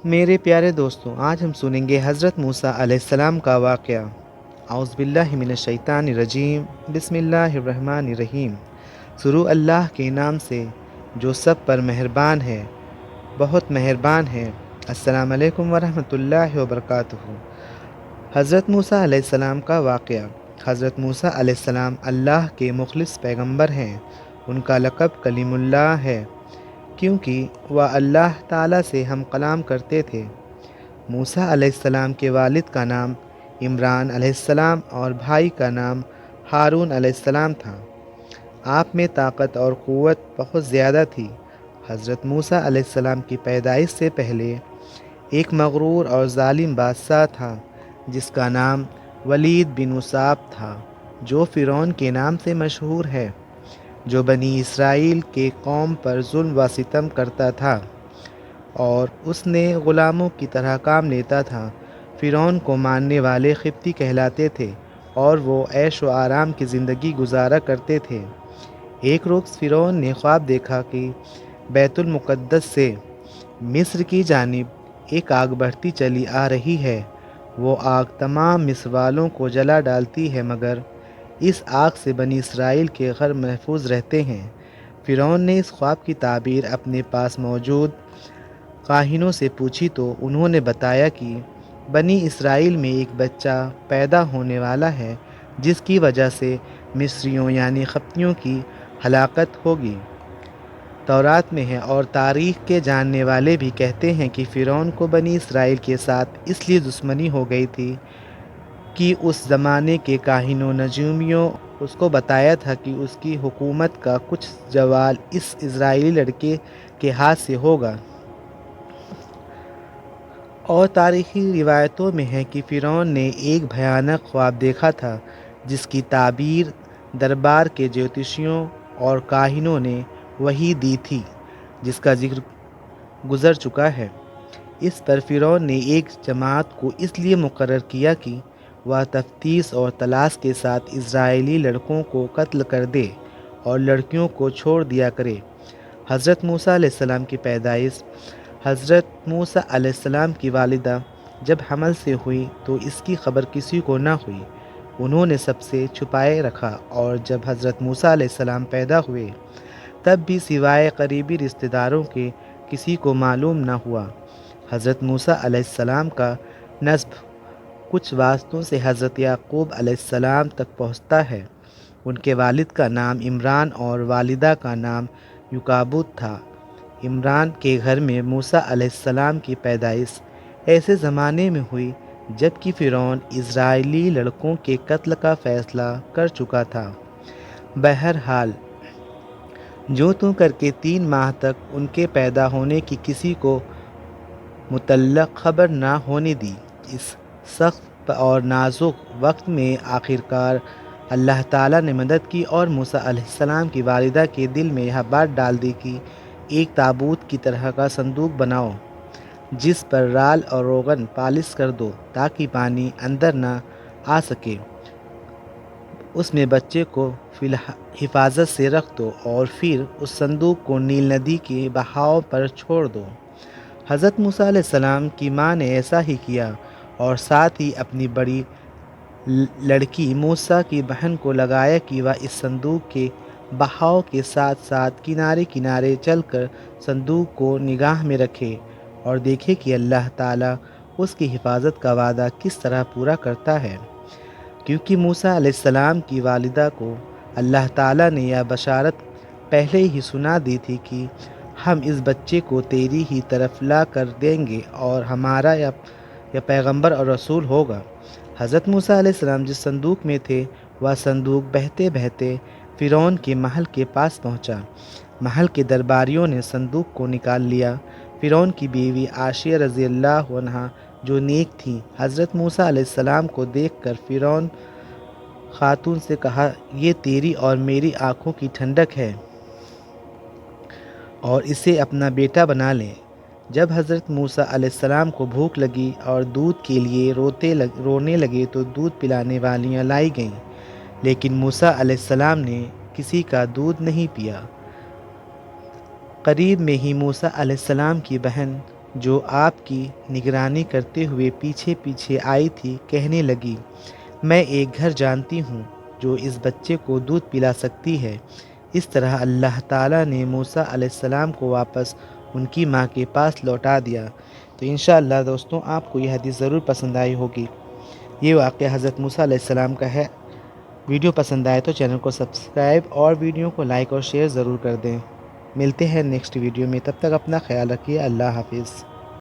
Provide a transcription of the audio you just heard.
میرے پیارے دوستوں، آج ہم سنیں گے حضرت موسیٰ علیہ السلام کا واقعہ۔ اعوذ باللہ من الشیطان الرجیم، بسم اللہ الرحمن الرحیم۔ شروع اللہ کے نام سے جو سب پر مہربان ہے، بہت مہربان ہے۔ السلام علیکم ورحمۃ اللہ وبرکاتہ۔ حضرت موسیٰ علیہ السلام کا واقعہ۔ حضرت موسیٰ علیہ السلام اللہ کے مخلص پیغمبر ہیں۔ ان کا لقب کلیم اللہ ہے، کیونکہ وہ اللہ تعالیٰ سے ہم کلام کرتے تھے۔ موسیٰ علیہ السلام کے والد کا نام عمران علیہ السلام اور بھائی کا نام ہارون علیہ السلام تھا۔ آپ میں طاقت اور قوت بہت زیادہ تھی۔ حضرت موسیٰ علیہ السلام کی پیدائش سے پہلے ایک مغرور اور ظالم بادشاہ تھا جس کا نام ولید بن اسعب تھا، جو فرعون کے نام سے مشہور ہے، جو بنی اسرائیل کے قوم پر ظلم و ستم کرتا تھا اور اس نے غلاموں کی طرح کام لیتا تھا۔ فرعون کو ماننے والے قبطی کہلاتے تھے اور وہ عیش و آرام کی زندگی گزارا کرتے تھے۔ ایک روز فرعون نے خواب دیکھا کہ بیت المقدس سے مصر کی جانب ایک آگ بڑھتی چلی آ رہی ہے۔ وہ آگ تمام مصر والوں کو جلا ڈالتی ہے، مگر اس آگ سے بنی اسرائیل کے گھر محفوظ رہتے ہیں۔ فرعون نے اس خواب کی تعبیر اپنے پاس موجود کاہنوں سے پوچھی تو انہوں نے بتایا کہ بنی اسرائیل میں ایک بچہ پیدا ہونے والا ہے جس کی وجہ سے مصریوں یعنی قبطیوں کی ہلاکت ہوگی۔ تورات میں ہے اور تاریخ کے جاننے والے بھی کہتے ہیں کہ فرعون کو بنی اسرائیل کے ساتھ اس لیے دشمنی ہو گئی تھی کہ اس زمانے کے کاہنوں نجومیوں اس کو بتایا تھا کہ اس کی حکومت کا کچھ زوال اس اسرائیلی لڑکے کے ہاتھ سے ہوگا۔ اور تاریخی روایتوں میں ہے کہ فرعون نے ایک بھیانک خواب دیکھا تھا جس کی تعبیر دربار کے جوتشیوں اور کاہنوں نے وہی دی تھی جس کا ذکر گزر چکا ہے۔ اس پر فرعون نے ایک جماعت کو اس لیے مقرر کیا کہ وہ تفتیش اور تلاش کے ساتھ اسرائیلی لڑکوں کو قتل کر دے اور لڑکیوں کو چھوڑ دیا کرے۔ حضرت موسیٰ علیہ السلام کی پیدائش۔ حضرت موسیٰ علیہ السلام کی والدہ جب حمل سے ہوئی تو اس کی خبر کسی کو نہ ہوئی۔ انہوں نے سب سے چھپائے رکھا اور جب حضرت موسیٰ علیہ السلام پیدا ہوئے تب بھی سوائے قریبی رشتہ داروں کے کسی کو معلوم نہ ہوا۔ حضرت موسیٰ علیہ السلام کا نسب کچھ واسطوں سے حضرت یعقوب علیہ السلام تک پہنچتا ہے۔ ان کے والد کا نام عمران اور والدہ کا نام یوکابد تھا۔ عمران کے گھر میں موسیٰ علیہ السلام کی پیدائش ایسے زمانے میں ہوئی جب کہ فرعون اسرائیلی لڑکوں کے قتل کا فیصلہ کر چکا تھا۔ بہرحال جو توں کر کے 3 ماہ تک ان کے پیدا ہونے کی کسی کو متعلق خبر نہ ہونے دی۔ اس سخت اور نازک وقت میں آخرکار اللہ تعالیٰ نے مدد کی اور موسیٰ علیہ السلام کی والدہ کے دل میں یہ بات ڈال دی کہ ایک تابوت کی طرح کا صندوق بناؤ جس پر رال اور روغن پالش کر دو تاکہ پانی اندر نہ آ سکے۔ اس میں بچے کو حفاظت سے رکھ دو اور پھر اس صندوق کو نیل ندی کے بہاؤ پر چھوڑ دو۔ حضرت موسیٰ علیہ السلام کی ماں نے ایسا ہی کیا اور ساتھ ہی اپنی بڑی لڑکی موسیٰ کی بہن کو لگایا کہ وہ اس صندوق کے بہاؤ کے ساتھ ساتھ کنارے کنارے چل کر صندوق کو نگاہ میں رکھے اور دیکھے کہ اللہ تعالیٰ اس کی حفاظت کا وعدہ کس طرح پورا کرتا ہے، کیونکہ موسیٰ علیہ السلام کی والدہ کو اللہ تعالیٰ نے یہ بشارت پہلے ہی سنا دی تھی کہ ہم اس بچے کو تیری ہی طرف لا کر دیں گے اور ہمارا یا پیغمبر اور رسول ہوگا۔ حضرت موسیٰ علیہ السلام جس صندوق میں تھے وہ صندوق بہتے بہتے فرعون کے محل کے پاس پہنچا۔ محل کے درباریوں نے صندوق کو نکال لیا۔ فرعون کی بیوی عائشہ رضی اللہ عنہا جو نیک تھی، حضرت موسیٰ علیہ السلام کو دیکھ کر فرعون خاتون سے کہا، یہ تیری اور میری آنکھوں کی ٹھنڈک ہے اور اسے اپنا بیٹا بنا لیں۔ جب حضرت موسیٰ علیہ السلام کو بھوک لگی اور دودھ کے لیے رونے لگے تو دودھ پلانے والیاں لائی گئیں، لیکن موسیٰ علیہ السلام نے کسی کا دودھ نہیں پیا۔ قریب میں ہی موسیٰ علیہ السلام کی بہن جو آپ کی نگرانی کرتے ہوئے پیچھے پیچھے آئی تھی کہنے لگی، میں ایک گھر جانتی ہوں جو اس بچے کو دودھ پلا سکتی ہے۔ اس طرح اللہ تعالیٰ نے موسیٰ علیہ السلام کو واپس ان کی ماں کے پاس لوٹا دیا۔ تو انشاءاللہ دوستوں آپ کو یہ حدیث ضرور پسند آئی ہوگی۔ یہ واقعہ حضرت موسیٰ علیہ السلام کا ہے۔ ویڈیو پسند آئے تو چینل کو سبسکرائب اور ویڈیو کو لائک اور شیئر ضرور کر دیں۔ ملتے ہیں نیکسٹ ویڈیو میں، تب تک اپنا خیال رکھیے۔ اللہ حافظ۔